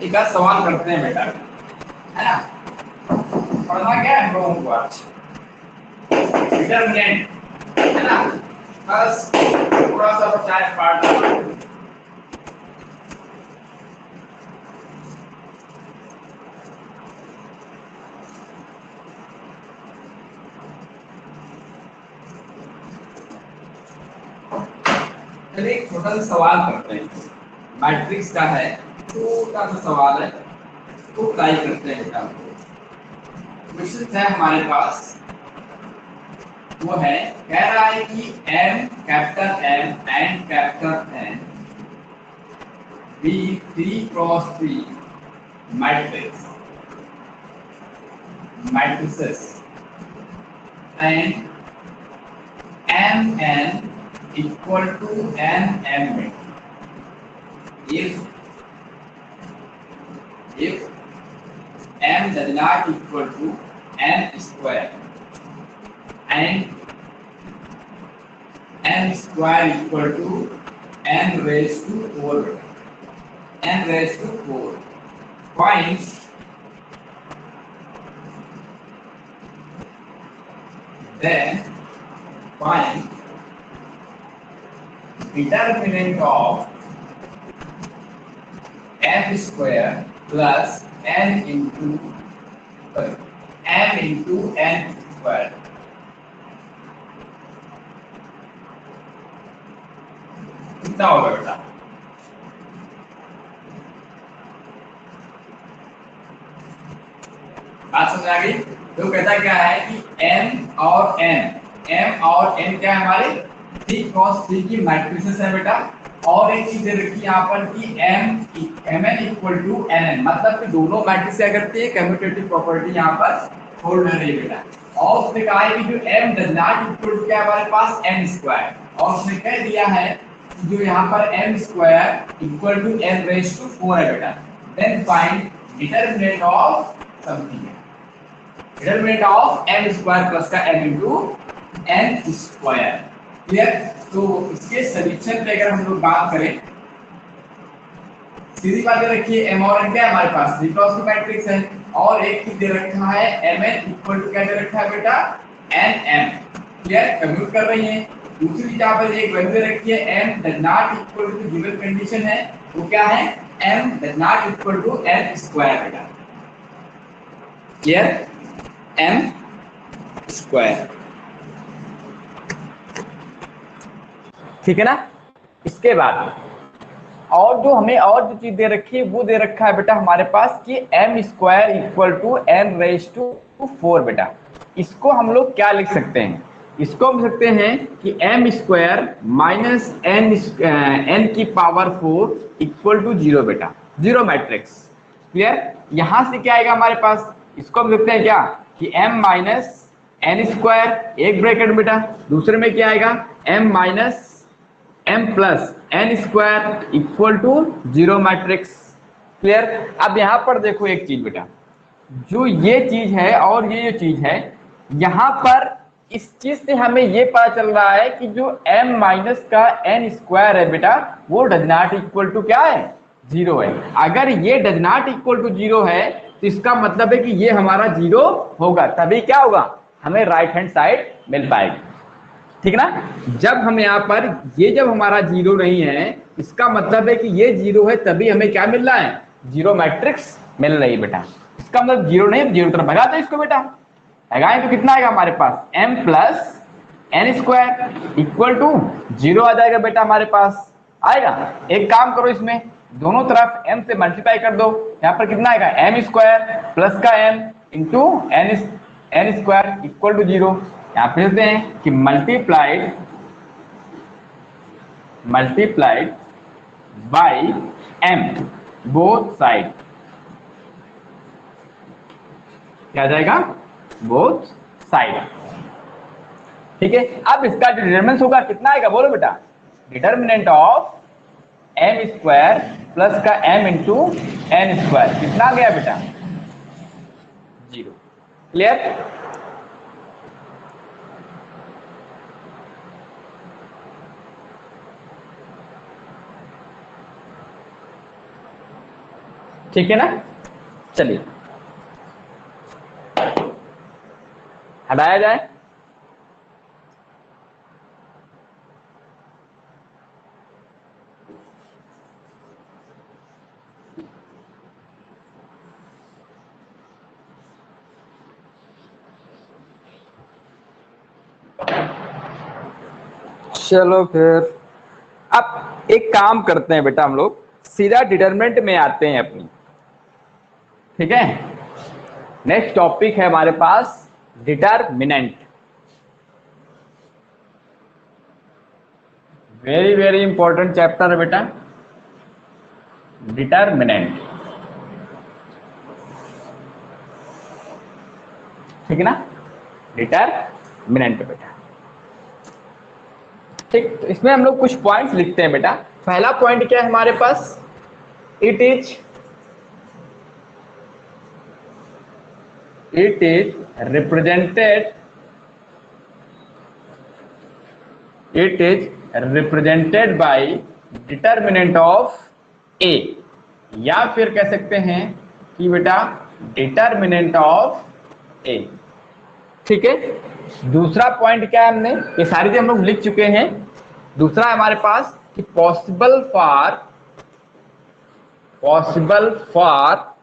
एक आध सवाल करते हैं बेटा, है ना। पढ़ना क्या है हम लोगों को आज, डिटरमिनेंट, है ना। बस थोड़ा सा बचाए पार्ट। चलिए एक छोटा सा सवाल करते हैं, मैट्रिक्स का है, छोटा सा सवाल है, तो ट्राई करते हैं बेटा। क्वेश्चन है हमारे पास, वो है, कह रहा है कि M capital M and capital N be 3x3 matrix matrices and Mn equal to Nm if M does not equal to N square and N square equal to N raised to 4, N raised to 4 points then find determinant of M square plus N into M into N square. कितना होगा बेटा? बात समझ आ गई? तो कहता क्या है कि M और N क्या है हमारे 3x3 की मैट्रिसेस है बेटा। और एक चीज दे रखी है यहाँ पर कि Mn इक्वल टू Nn, मतलब कि दोनों मैट्रिक्स क्या करती है, कम्यूटेटिव प्रॉपर्टी यहाँ पर होल्ड है बेटा। और उसने कहा है कि जो M does not equal to क्या हमारे पास N स्क्वायर, और उसने कह दिया है जो यहाँ पर M square equal to N raise to 4 है बेटा। Then find determinant of something, determinant of M square plus का M into N square. Clear? तो इसके सॉल्यूशन पे अगर हम लोग बात करें, सीधी बात रखिए, M और N क्या है हमारे पास 3 क्रॉस की मैट्रिक्स है, और एक चीज दे रखा है Mn इक्वल टू क्या दे रखा है बेटा Nm। क्लियर? कम्यूट कर रही है। दूसरी यहाँ पर एक वैल्यू दे रखी है M does not equal to, given condition है वो क्या है, M does not equal to N square बेटा। क्लियर? M स्क्वायर, ठीक है ना। इसके बाद और जो हमें और जो चीज दे रखी है वो दे रखा है बेटा हमारे पास कि M square equal to N raise to 4 बेटा। इसको हम लोग क्या लिख सकते हैं, इसको हम लिख सकते हैं कि M स्क्वायर माइनस N की पावर 4 इक्वल टू 0 बेटा, 0 मैट्रिक्स। क्लियर? यहां से क्या आएगा हमारे पास, इसको हम लिखते हैं क्या कि M माइनस N स्क्वायर, एक ब्रैकेट बेटा, दूसरे में क्या आएगा M minus M plus N square equal to 0 matrix. Clear? अब यहां पर देखो एक चीज बेटा, जो ये चीज है और ये चीज है, यहां पर इस चीज से हमें ये पता चल रहा है कि जो M माइनस का N स्क्वायर है बेटा, वो डज नॉट इक्वल टू क्या है, 0 है। अगर ये डज नॉट इक्वल टू 0 है तो इसका मतलब है कि ये हमारा 0 होगा, तभी क्या होगा, हमें राइट हैंड साइड मिल पाएगी। ठीक ना। जब हम यहाँ पर ये जब हमारा 0 नहीं है, इसका मतलब है कि ये 0 है, तभी हमें क्या मिल रहा है, 0 मैट्रिक्स मिल रही है बेटा। इसका मतलब 0 नहीं, 0 तरफ भगा दो इसको बेटा, लगाएं तो कितना आएगा हमारे पास M plus N square equal to 0 आ जाएगा बेटा हमारे पास। आएगा, एक काम करो, इसमें दोनों तरफ M से मल्टीप्लाई कर दो, यहाँ पर कितना आएगा M स्क्वायर प्लस का M into N square equal to 0। यहाँ पे लिखते हैं कि multiplied by M both side, क्या जाएगा, बोथ साइड। ठीक है? अब इसका जो डिटरमिनेंट होगा कितना आएगा, बोलो बेटा, determinant of M square plus का M इंटू N स्क्वायर कितना आ गया बेटा, 0। क्लियर? ठीक है ना। चलिए हटाया जाए। चलो फिर अब एक काम करते हैं बेटा, हम लोग सीधा डिटरमिनेंट में आते हैं अपनी। ठीक है, नेक्स्ट टॉपिक है हमारे पास determinant. Very very important chapter है बेटा, डिटरमिनेंट। ठीक है ना, डिटरमिनेंट बेटा। ठीक, तो इसमें हम लोग कुछ पॉइंट्स लिखते हैं बेटा। पहला पॉइंट क्या है हमारे पास, it is represented by determinant of A, या फिर कह सकते हैं कि बेटा डिटरमिनेंट ऑफ ए। ठीक है, दूसरा पॉइंट क्या है, हमने ये सारी चीजें हम लोग लिख चुके हैं। दूसरा है हमारे पास कि पॉसिबल फॉर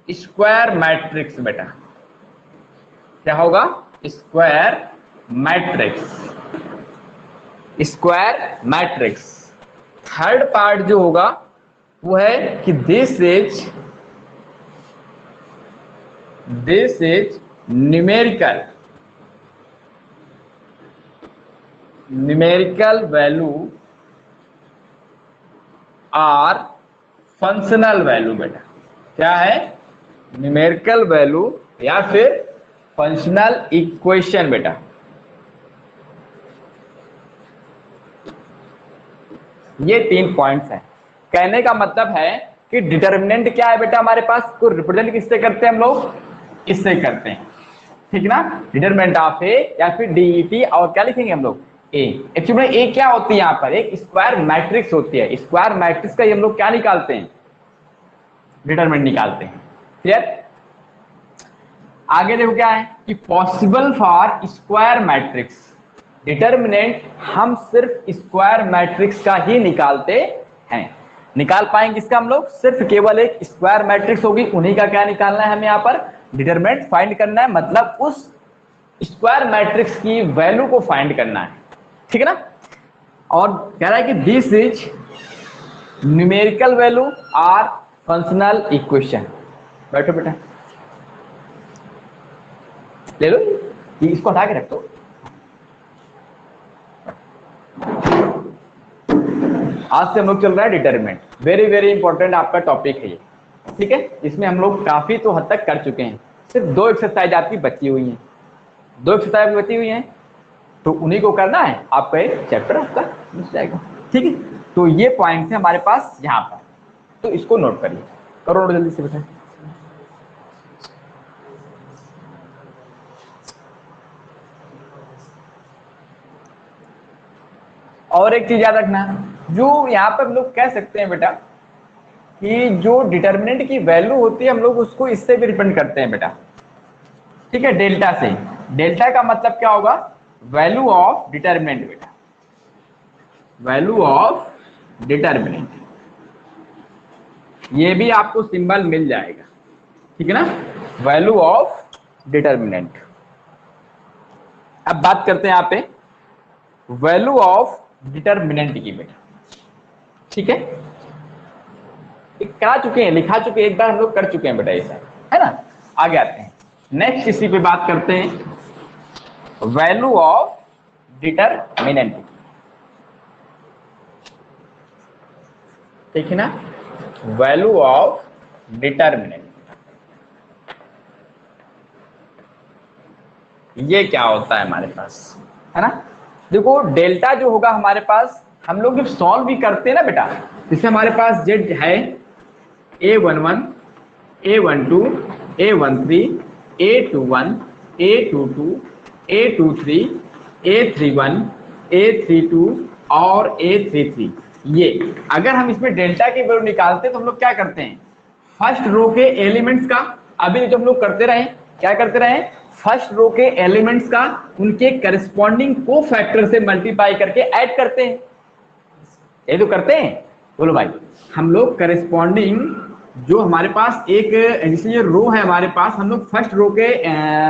स्क्वायर मैट्रिक्स बेटा। क्या होगा, स्क्वायर मैट्रिक्स। थर्ड पार्ट जो होगा वो है कि this is numerical value or functional value बेटा। क्या है, न्यूमेरिकल वैल्यू या फिर फंक्शनल इक्वेशन बेटा। ये 3 पॉइंट्स हैं। कहने का मतलब है कि डिटरमिनेंट क्या है बेटा हमारे पास, को रिप्रेजेंट किससे करते हैं हम लोग, इससे करते हैं। ठीक ना, डिटरमिनेंट ऑफ ए या फिर डीईटी, और क्या लिखेंगे हम लोग, ए। एक्चुअली ए क्या होती है, यहाँ पर एक स्क्वायर मैट्रिक्स होती है। स्क्वायर मैट्रिक्स का हम लोग क्या निकालते हैं, डिटरमिनेंट निकालते हैं। क्लियर। आगे देखो क्या है कि possible for square matrix. Determinant हम सिर्फ स्क्वायर मैट्रिक्स का ही निकालते हैं। निकाल पाएंगे इसका हम लोग, सिर्फ केवल एक स्क्वायर मैट्रिक्स होगी, उन्हीं का क्या निकालना है हमें, यहाँ पर डिटरमिनेंट फाइंड करना है। मतलब उस स्क्वायर मैट्रिक्स की वैल्यू को फाइंड करना है। ठीक है ना। और कह रहा है कि this is numerical value or functional equation. बैठो बेटा, ले लो, इसको हटा के रख दो। आज से हम लोग चल रहा है डिटरमिनेंट। वेरी वेरी इंपॉर्टेंट आपका टॉपिक है ये। ठीक है, इसमें हम लोग काफी तो हद तक कर चुके हैं। सिर्फ 2 एक्सरसाइज आपकी बची हुई हैं, 2 एक्सरसाइज बची हुई हैं, तो उन्हीं को करना है, आपका एक चैप्टर आपका मिल जाएगा। ठीक है, तो ये पॉइंट है हमारे पास यहाँ पर, तो इसको नोट करिए। करो जल्दी से बेटा। और एक चीज याद रखना, जो यहाँ पर हम लोग कह सकते हैं बेटा कि जो डिटरमिनेंट की वैल्यू होती है हम लोग उसको इससे भी रिप्रेजेंट करते हैं बेटा। ठीक है, डेल्टा से। डेल्टा का मतलब क्या होगा, वैल्यू ऑफ डिटरमिनेंट बेटा, वैल्यू ऑफ डिटरमिनेंट। ये भी आपको सिंबल मिल जाएगा। ठीक है ना, वैल्यू ऑफ डिटरमिनेंट। अब बात करते हैं यहाँ पे वैल्यू ऑफ डिटरमिनेंट की बेटा। ठीक है, करा चुके हैं, लिखा चुके हैं, एक बार हम लोग कर चुके हैं बेटा ऐसा, है ना। आगे आते हैं, नेक्स्ट इसी पे बात करते हैं वैल्यू ऑफ डिटरमिनेंट। ठीक है ना, वैल्यू ऑफ डिटरमिनेंट। ये क्या होता है हमारे पास, है ना। देखो डेल्टा जो होगा हमारे पास, हम लोग जब सॉल्व भी करते हैं ना बेटा, जैसे हमारे पास जेड है A11, A12, A13, A21, A22, A23, A31, A32 और A33। ये अगर हम इसमें डेल्टा की वैल्यू निकालते हैं तो हम लोग क्या करते हैं, फर्स्ट रो के एलिमेंट्स का, अभी जो हम लोग करते रहे, क्या करते रहे, फर्स्ट रो के एलिमेंट्स का उनके करस्पॉन्डिंग कोफैक्टर से मल्टीप्लाई करके ऐड करते हैं, ये तो करते हैं। बोलो भाई, हम लोग करस्पॉन्डिंग जो हमारे पास एक जैसे ये रो है हमारे पास, हम लोग फर्स्ट रो के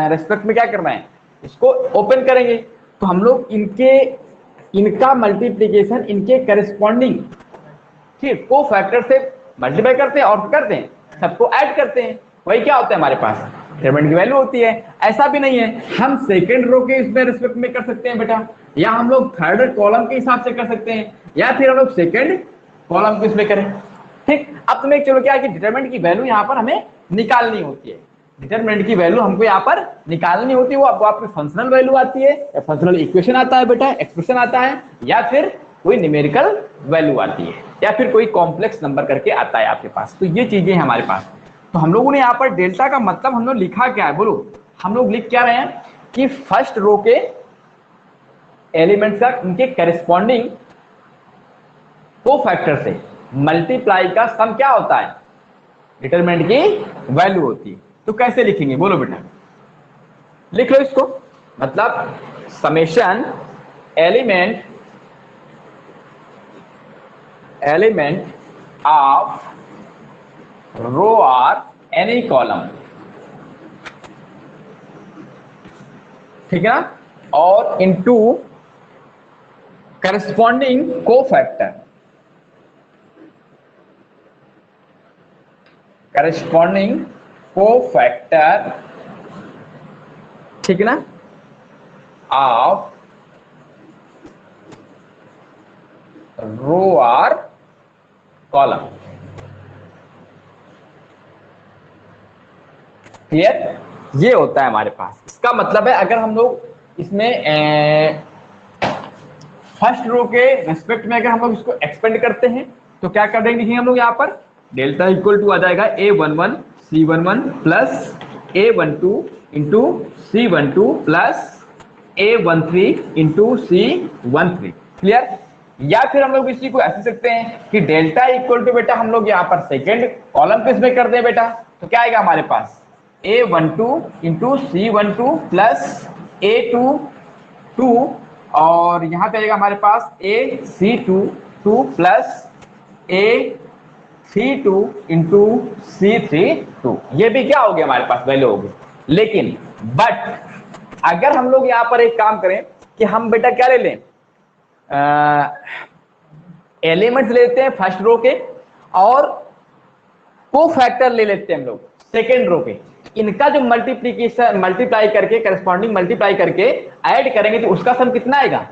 रेस्पेक्ट में क्या कर रहे हैं, इसको ओपन करेंगे, तो हम लोग इनका मल्टीप्लीकेशन इनके करस्पॉन्डिंग ठीक को फैक्टर से मल्टीप्लाई करते हैं और करते हैं सबको ऐड करते हैं, वही क्या होता है हमारे पास डिटरमिनेंट की वैल्यू होती है। ऐसा भी नहीं है हम सेकंड रो के इसमें रिस्पेक्ट में कर सकते हैं बेटा, या हम लोग थर्ड कॉलम के हिसाब से कर सकते हैं, या फिर हम लोग सेकंड कॉलम को इसमें करें। ठीक, अब तुम्हें चलो क्या है कि डिटरमिनेंट की वैल्यू यहाँ पर हमें निकालनी होती है, डिटरमिनेंट की वैल्यू हमको यहाँ पर निकालनी होती है, वो आपकी फंक्शनल वैल्यू आती है, या फंक्शनल इक्वेशन आता है बेटा, एक्सप्रेशन आता है, या फिर कोई न्यूमेरिकल वैल्यू आती है, या फिर कोई कॉम्प्लेक्स नंबर करके आता है आपके पास। तो ये चीजें हैं हमारे पास। तो हम लोगों ने यहाँ पर डेल्टा का मतलब हम लोग लिखा क्या है, बोलो हम लोग लिख क्या रहे हैं कि फर्स्ट रो के एलिमेंट्स का उनके करस्पॉन्डिंग कोफैक्टर से मल्टीप्लाई का सम क्या होता है, डिटरमिनेंट की वैल्यू होती है। तो कैसे लिखेंगे बोलो बेटा, लिख लो इसको, मतलब summation element of row or any column, ठीक है ना, और इनटू करस्पॉन्डिंग कोफैक्टर, ठीक है ना, of row or column. Clear, ये होता है हमारे पास। इसका मतलब है अगर हम लोग इसमें फर्स्ट रो के रेस्पेक्ट में अगर हम लोग इसको एक्सपेंड करते हैं तो क्या कर देंगे, देखिए हम लोग यहाँ पर डेल्टा इक्वल टू आ जाएगा A11 C11 plus A12 into C12 plus A13 into C13। Clear, या फिर हम लोग इसी को ऐसे सकते हैं कि डेल्टा इक्वल टू बेटा हम लोग यहाँ पर सेकेंड कॉलम पे इसमें कर दें बेटा, तो क्या आएगा हमारे पास A12 into C12 plus A22, और यहाँ पे आएगा हमारे पास AC22 plus A32 into C32। ये भी क्या हो गया हमारे पास वैल्यू होगी। लेकिन बट अगर हम लोग यहाँ पर एक काम करें कि हम बेटा क्या ले लें, एलिमेंट्स लेते हैं फर्स्ट रो के और कोफैक्टर ले लेते हैं हम लोग सेकेंड रो के, इनका जो मल्टीप्लाई करके करस्पॉन्डिंग मल्टीप्लाई करके ऐड करेंगे तो उसका सम कितना आएगा,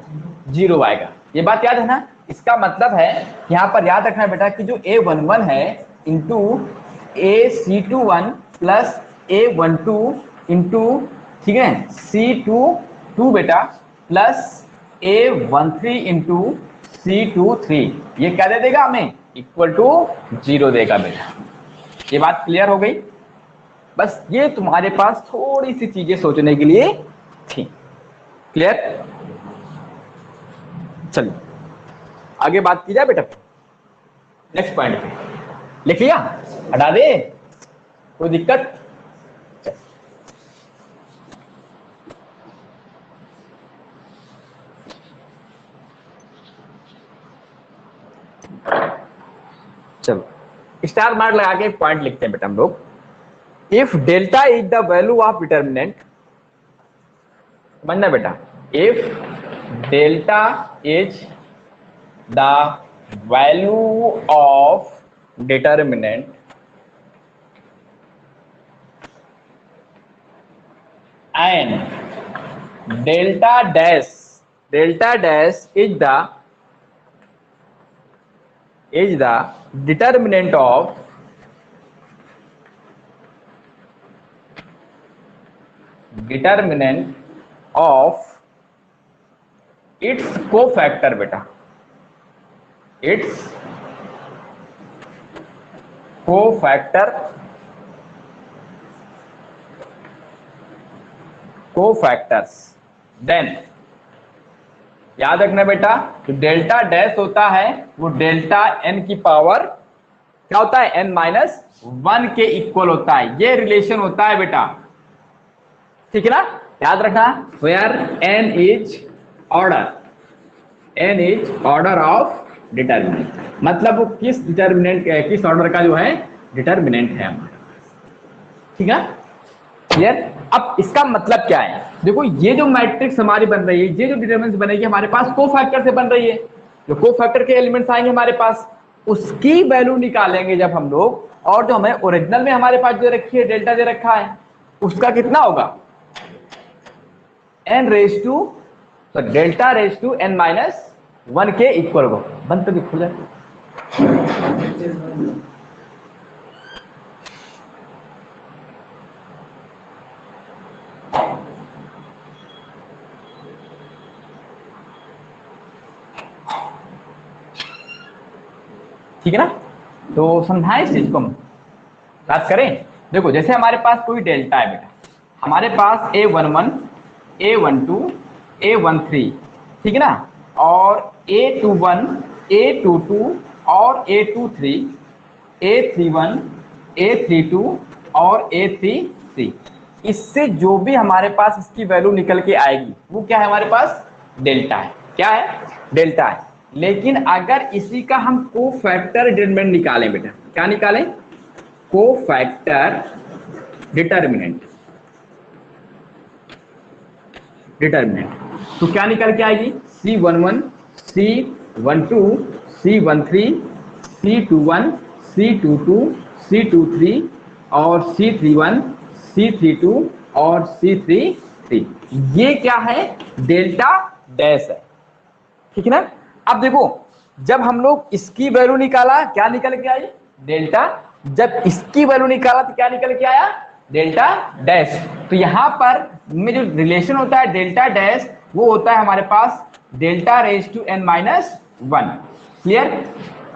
0 आएगा। ये बात याद है ना। इसका मतलब है यहाँ पर याद रखना बेटा कि जो A11 है into AC21 plus A12 into, ठीक है, C22 बेटा प्लस A13 इंटू C23, ये क्या दे देगा हमें, इक्वल टू 0 देगा बेटा। ये बात क्लियर हो गई। बस ये तुम्हारे पास थोड़ी सी चीजें सोचने के लिए थी। क्लियर, चलिए आगे बात की जाए बेटा। नेक्स्ट पॉइंट पे लिख लिया, हटा दे, कोई दिक्कत। चलो स्टार मार्क लगा के पॉइंट लिखते हैं बेटा हम लोग। If delta is the value of determinant, समझना बेटा, if delta is the value of determinant and delta dash is the determinant of its cofactor बेटा, its cofactors, then याद रखना बेटा जो डेल्टा डैश होता है वो डेल्टा n की पावर क्या होता है, n-1 के इक्वल होता है। ये रिलेशन होता है बेटा, ठीक है ना, याद रखना। Where n is order of determinant, मतलब वो किस डिटर्मिनेंट, किस ऑर्डर का जो है डिटर्मिनेंट है हमारा, ठीक है, क्लियर। अब इसका मतलब क्या है, देखो ये जो मैट्रिक्स हमारी बन रही है, ये जो डिटर्मिनेंट बनेगी हमारे पास कोफैक्टर से बन रही है। जो कोफैक्टर के एलिमेंट्स आएंगे हमारे पास, उसकी वैल्यू निकालेंगे जब हम लोग, और जो हमें ओरिजिनल में हमारे पास जो रखी है डेल्टा दे रखा है, उसका कितना होगा, n रेज टू, तो डेल्टा रेज टू n-1 के इक्वल होगा। बंद कर खुल जाए, ठीक है ना। तो समझाएं इस चीज को, हम बात करें। देखो जैसे हमारे पास कोई डेल्टा है बेटा, हमारे पास A11, A12, A13, ठीक है ना, और A21, A22 और A23, A31, A32 और A33, इससे जो भी हमारे पास इसकी वैल्यू निकल के आएगी वो क्या है, हमारे पास डेल्टा है। क्या है, डेल्टा है। लेकिन अगर इसी का हम कोफैक्टर डिटरमिनेंट निकालें बेटा, क्या निकालें, कोफैक्टर डिटरमिनेंट, तो क्या निकल के आएगी, C11, C12, C13, C21, C22, C23 और C31, C32 और C33, ये क्या है, डेल्टा डैश है, ठीक है ना। अब देखो जब हम लोग इसकी वैल्यू निकाला, क्या निकल के आई, डेल्टा। जब इसकी वैल्यू निकाला तो क्या निकल के आया, डेल्टा डैश। तो यहां पर में जो रिलेशन होता है डेल्टा डैश, वो होता है हमारे पास delta raise to n-1, clear.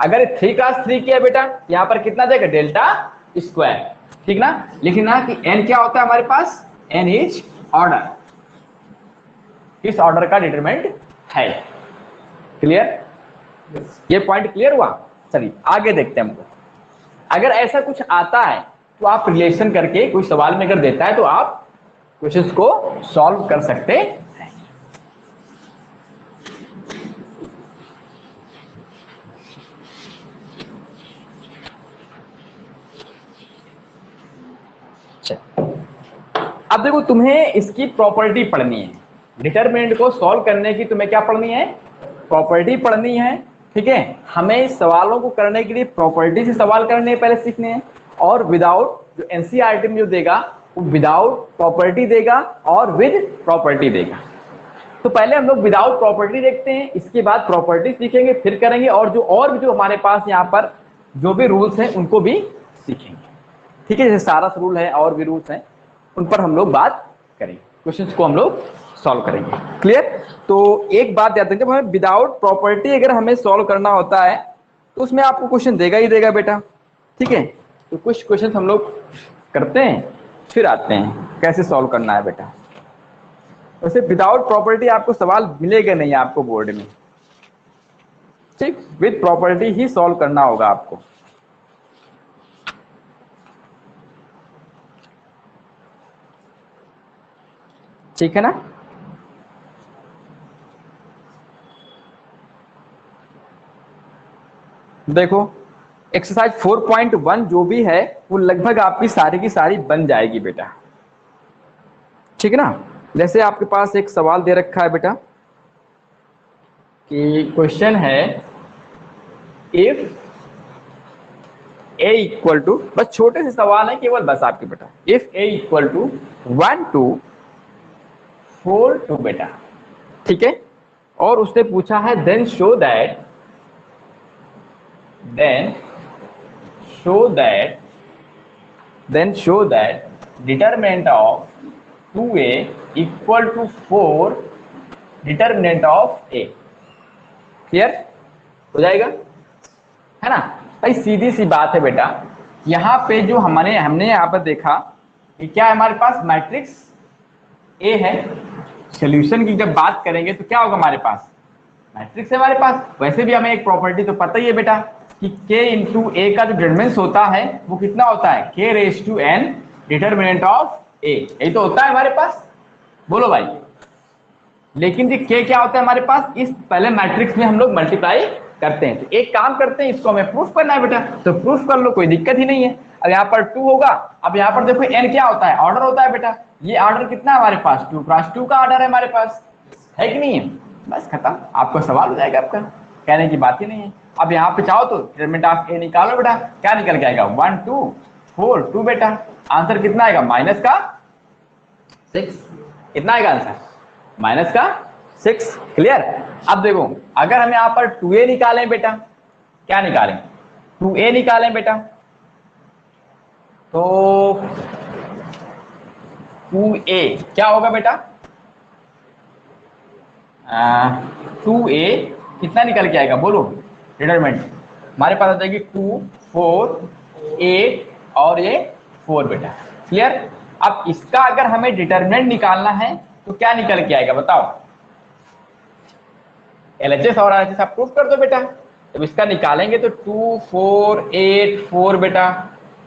अगर 3 का 3 किया बेटा, यहां पर कितना देगा, डेल्टा स्क्वायर, ठीक ना। लेकिन ना कि n क्या होता है हमारे पास, n इज ऑर्डर, किस ऑर्डर का डिटरमिनेंट है, क्लियर। ये पॉइंट क्लियर हुआ। चलिए आगे देखते हैं हमको। अगर ऐसा कुछ आता है तो आप रिलेशन करके, कोई सवाल में अगर देता है तो आप क्वेश्चंस को सॉल्व कर सकते हैं। अब देखो तुम्हें इसकी प्रॉपर्टी पढ़नी है, डिटरमिनेंट को सॉल्व करने की तुम्हें क्या पढ़नी है, प्रॉपर्टी पढ़नी है, ठीक है। हमें सवालों को करने के लिए प्रॉपर्टी से सवाल करने पहले सीखने हैं, और विदाउट, जो एनसीईआरटी में जो देगा वो विदाउट प्रॉपर्टी देगा और विद प्रॉपर्टी देगा। तो पहले हम लोग विदाउट प्रॉपर्टी देखते हैं, इसके बाद प्रॉपर्टी सीखेंगे, फिर करेंगे, और भी जो हमारे पास यहाँ पर जो भी रूल्स हैं उनको भी सीखेंगे, ठीक है। जैसे सारस रूल है और भी रूल्स हैं, उन पर हम लोग बात करेंगे, क्वेश्चंस को हम लोग सॉल्व करेंगे, क्लियर। तो एक बात याद रखिए, जब हमें विदाउट प्रॉपर्टी अगर हमें सॉल्व करना होता है तो उसमें आपको क्वेश्चन देगा ही देगा बेटा, ठीक है। तो कुछ क्वेश्चन हम लोग करते हैं, फिर आते हैं कैसे सॉल्व करना है बेटा। वैसे विदाउट प्रॉपर्टी आपको सवाल मिलेगा नहीं आपको बोर्ड में, ठीक, विद प्रॉपर्टी ही सॉल्व करना होगा आपको। ठीक है ना। देखो एक्सरसाइज 4.1 जो भी है वो लगभग आपकी सारी की सारी बन जाएगी बेटा, ठीक है ना। जैसे आपके पास एक सवाल दे रखा है बेटा कि क्वेश्चन है, इफ a इक्वल टू, बस छोटे से सवाल है केवल, बस आपके बेटा, इफ a इक्वल टू 1 2 4 2 बेटा, ठीक है। और उसने पूछा है then show that determinant of 2a equal to 4 determinant of a, clear हो जाएगा, है ना। भाई सीधी सी बात है बेटा, यहाँ पे जो हमने यहाँ पर देखा कि क्या है, हमारे पास मैट्रिक्स A है। सॉल्यूशन की जब बात करेंगे तो क्या होगा हमारे पास, मैट्रिक्स है हमारे पास। वैसे भी हमें एक प्रॉपर्टी तो पता ही है बेटा कि k इंटू ए का जो डिटरमिनेंट होता है वो कितना होता है, k raise to n determinant of a, यही तो होता है हमारे पास। बोलो भाई। लेकिन ये k क्या होता है हमारे पास, इस पहले मैट्रिक्स में हम लोग मल्टीप्लाई करते हैं। तो एक काम करते हैं, इसको हमें प्रूफ करना है बेटा, तो प्रूफ कर लो, कोई दिक्कत ही नहीं है। अब यहाँ पर 2 होगा। अब यहाँ पर देखो n क्या होता है, ऑर्डर होता है बेटा। ये ऑर्डर कितना है हमारे पास, 2x2 का ऑर्डर है हमारे पास, है कि नहीं है। बस खत्म, आपको सवाल हो जाएगा, आपका कहने की बात ही नहीं है। अब यहाँ पे चाहो तो डिटरमिनेंट ऑफ a निकालो बेटा, क्या निकल के आएगा, 1 2 4 2 बेटा। आंसर कितना आएगा, माइनस का 6। कितना आएगा आंसर, माइनस का 6। क्लियर। अब देखो अगर हम यहाँ पर 2a निकालें बेटा, क्या निकालें, 2a निकालें बेटा, तो 2a क्या होगा बेटा, 2a कितना निकल के आएगा बोलो, डिटरमिनेंट हमारे पास आ जाएगी 2 4 8 और ये 4 बेटा। क्लियर। अब इसका अगर हमें डिटरमिनेंट निकालना है तो क्या निकल के आएगा बताओ, LHS और RHS आप प्रूफ कर दो बेटा। जब इसका निकालेंगे तो 2 4 8 4 बेटा,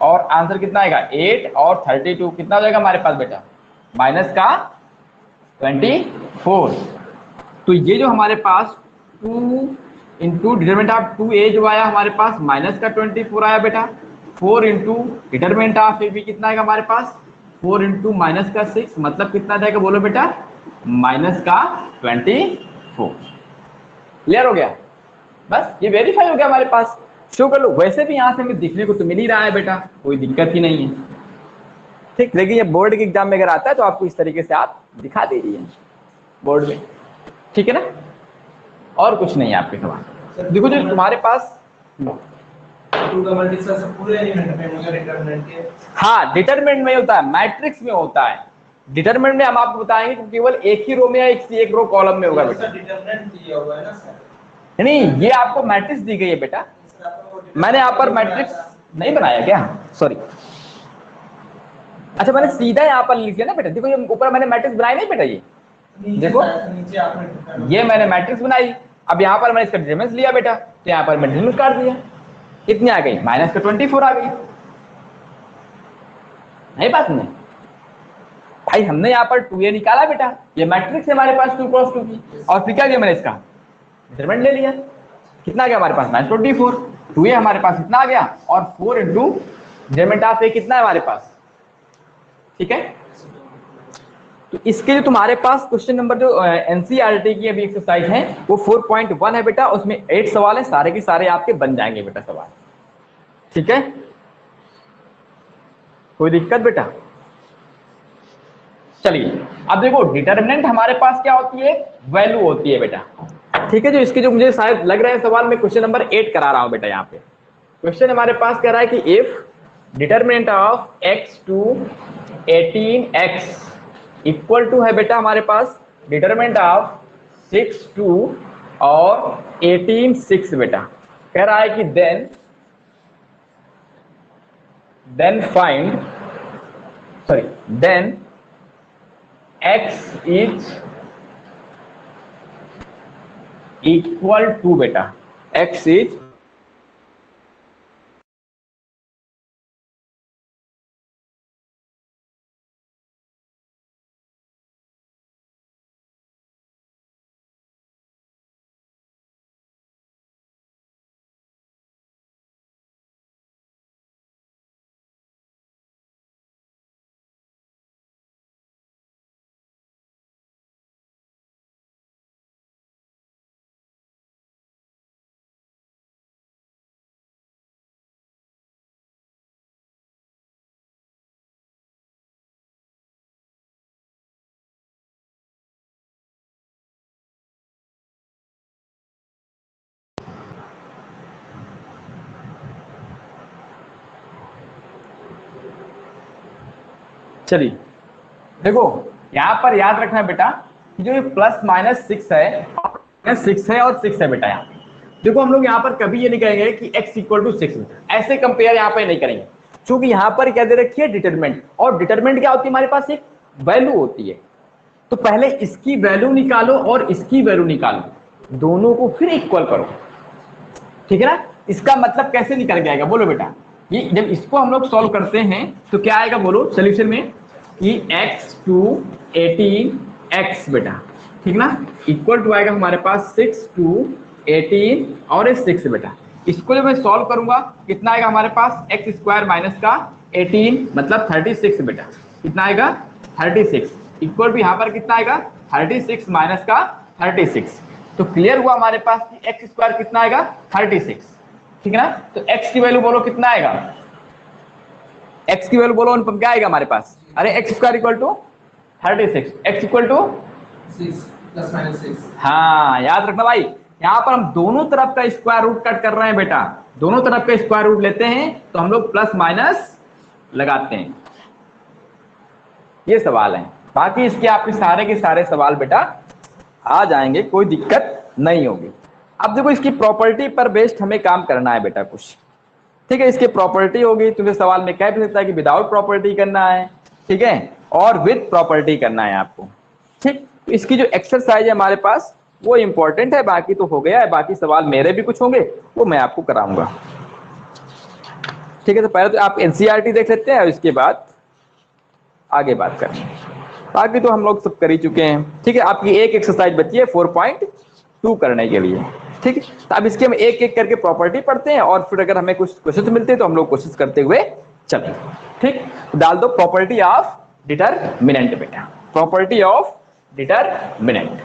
और आंसर कितना आएगा 8 और 32, कितना हो जाएगा हमारे पास बेटा, माइनस का 24। तो ये जो हमारे पास 2 इंटू डिटरमिनेंट ऑफ 2a जो आया हमारे पास माइनस का 24 आया बेटा, 4 इंटू डिटरमिनेंट ऑफ a भी कितना आएगा हमारे पास, 4 इंटू माइनस का 6, मतलब कितना जाएगा बोलो बेटा, माइनस का 24। क्लियर हो गया। बस ये वेरीफाई हो गया हमारे पास, शो कर लो। वैसे भी यहाँ से हमें दिखने को तो मिल ही रहा है बेटा, कोई दिक्कत ही नहीं है। ठीक, लेकिन ये बोर्ड के एग्जाम में अगर आता है तो आपको इस तरीके से आप दिखा दे रही है बोर्ड में, ठीक है ना। और कुछ नहीं है आपके सवाल। देखो जो तुम्हारे पास हाँ डिटरमिनेंट में होता है, मैट्रिक्स में होता है। डिटरमिनेंट में हम आपको बताएंगे कि केवल एक ही रो में या एक रो कॉलम में होगा बेटा। नहीं, ये आपको मैट्रिक्स दी गई है बेटा, मैंने यहाँ पर मैट्रिक्स नहीं बनाया क्या, सॉरी। अच्छा मैंने सीधा यहाँ पर लिख दिया ना बेटा, देखो ये ऊपर मैंने मैट्रिक्स बनाई नहीं बेटा, ये देखो ये मैंने मैट्रिक्स बनाई। अब यहाँ पर मैंने इसका डिटरमिनेंट लिया बेटा, तो यहाँ पर मैंने डिटरमिनेंट काट दिया, कितनी आ गई, माइनस का 24 आ गई। नहीं बात नहीं भाई, हमने यहाँ पर 2a निकाला बेटा, ये मैट्रिक्स है हमारे पास 2 क्रॉस 2 की, और फिर क्या किया मैंने इसका डिटरमिनेंट ले लिया, कितना आ गया हमारे पास, 924। 2a हमारे पास इतना आ गया, और 4 इंटू डिटरमिनेंट ऑफ a कितना है हमारे पास, ठीक है। तो इसके जो तुम्हारे पास क्वेश्चन नंबर जो एनसीईआरटी की अभी एक्सरसाइज है वो 4.1 है बेटा, उसमें 8 सवाल है, सारे के सारे आपके बन जाएंगे बेटा सवाल, ठीक है। कोई दिक्कत बेटा। चलिए अब देखो डिटरमिनेंट हमारे पास क्या होती है, वैल्यू होती है बेटा, ठीक है। जो इसके जो मुझे शायद लग रहा है सवाल में क्वेश्चन नंबर 8 करा रहा हूं बेटा। यहाँ पे क्वेश्चन हमारे पास कह रहा है कि if determinant of x two 18x equal to है बेटा हमारे पास डिटरमिनेंट ऑफ 6 2 और 18 6 बेटा, कह रहा है कि then x is equal to बेटा, x इज चलिए देखो यहां पर याद रखना बेटा कि जो ये प्लस माइनस 6 है, 6 है और 6 है बेटा। यहाँ देखो हम लोग यहाँ पर कभी ये नहीं कहेंगे कि x इक्वल टू 6, ऐसे कंपेयर यहाँ पे नहीं करेंगे, क्योंकि यहाँ पर क्या दे रखी है डिटरमिनेंट, और डिटरमिनेंट क्या होती है हमारे पास, एक वैल्यू होती है। तो पहले इसकी वैल्यू निकालो और इसकी वैल्यू निकालो, दोनों को फिर इक्वल करो, ठीक है ना। इसका मतलब कैसे निकल के आएगा बोलो बेटा, ये जब इसको हम लोग सॉल्व करते हैं तो क्या आएगा बोलो सोल्यूशन में, कि x टू 18x बेटा, ठीक ना, इक्वल टू आएगा हमारे पास 6 टू 18 और 6 बेटा। इसको जब मैं सॉल्व करूंगा कितना आएगा हमारे पास, एक्स स्क्वायर माइनस का 18 मतलब 36 बेटा, कितना आएगा 36, इक्वल टू यहाँ पर कितना आएगा 36 माइनस का 36। तो क्लियर हुआ हमारे पास कि एक्स स्क्वायर कितना आएगा 36, ठीक है ना। तो x की वैल्यू बोलो कितना आएगा, x की वैल्यू बोलो क्या आएगा हमारे पास, अरे x square equal to 36, x equal to 6 plus minus 6। हाँ याद रखना भाई, यहाँ पर हम दोनों तरफ का स्क्वायर रूट कट कर रहे हैं बेटा, दोनों तरफ का स्क्वायर रूट लेते हैं तो हम लोग प्लस माइनस लगाते हैं, ये सवाल है। बाकी इसके आपके सारे के सारे सवाल बेटा आ जाएंगे, कोई दिक्कत नहीं होगी। अब देखो इसकी प्रॉपर्टी पर बेस्ड हमें काम करना है बेटा कुछ, ठीक है। इसकी प्रॉपर्टी होगी, तुमसे सवाल में कह भी सकता है कि विदाउट प्रॉपर्टी करना है, ठीक है, और विद प्रॉपर्टी करना है आपको, ठीक। इसकी जो एक्सरसाइज है हमारे पास वो इंपॉर्टेंट है, बाकी तो हो गया है, बाकी सवाल मेरे भी कुछ होंगे वो मैं आपको कराऊंगा, ठीक है। तो पहले तो आप एनसीईआरटी देख लेते हैं और इसके बाद आगे बात करें, बाकी तो हम लोग सब कर ही चुके हैं, ठीक है। आपकी एक एक्सरसाइज बची है 4.2 करने के लिए, ठीक है। तो अब इसके हम एक एक करके प्रॉपर्टी पढ़ते हैं और फिर अगर हमें कुछ क्वेश्चन मिलते हैं तो हम लोग कोशिश करते हुए चलें, ठीक। डाल दो प्रॉपर्टी ऑफ डिटरमिनेंट बेटा, प्रॉपर्टी ऑफ डिटरमिनेंट।